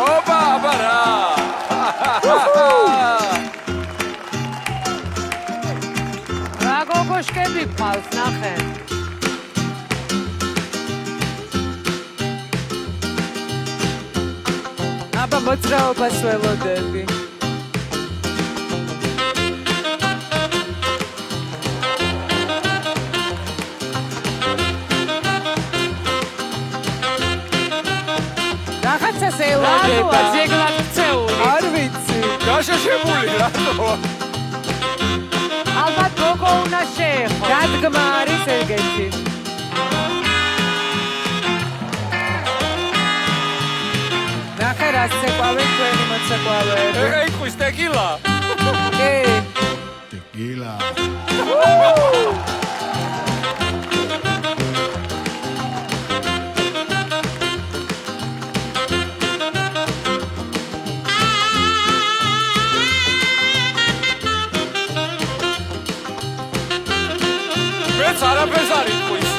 ოპა, აბა რა. რა გოგოშკები ყავს, ნახე. აბა მოძრაობას ველოდები. რაღაცას ელოდება, ზეგლად ქცეული. არ ვიცი. გაშაშებული რატო? ალბათ გოგო უნდა შეეხო. დადგმა არის ეგეთი. ნახე რა ცეკვავენ თქვენი მოცეკვავეები. ეხა იყვის ტეკილა. კი. Tequila. მეც არაფერს არ იყვის.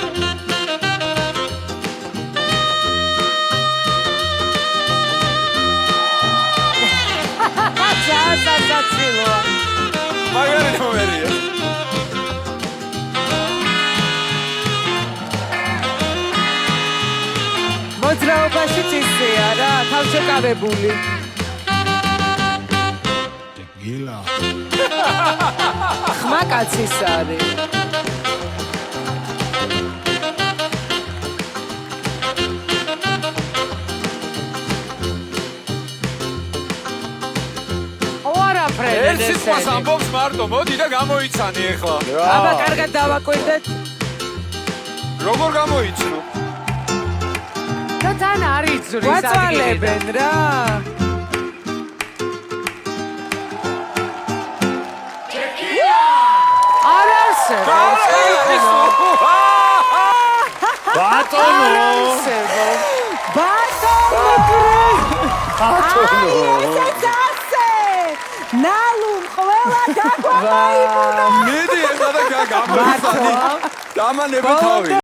სასაცილოა. მაგარი ნომერია. მოძრაობაშიც ისეა რა, თავშეკავებული. Tequila. ხმა კაცის არის. ერთ სიტყვას ამბობს მარტო, მოდი და გამოიცანი ეხლა. აბა კარგად დავაკვირდეთ. როგორ გამოიცნო? და თან არის ზურის გვაწვალებენ რა. არ არსებობს. ბატონო. ნალუმ ყველა გაგვაიბუნა. მიდი ეხლა და გამოიცანი. დამანება თავი.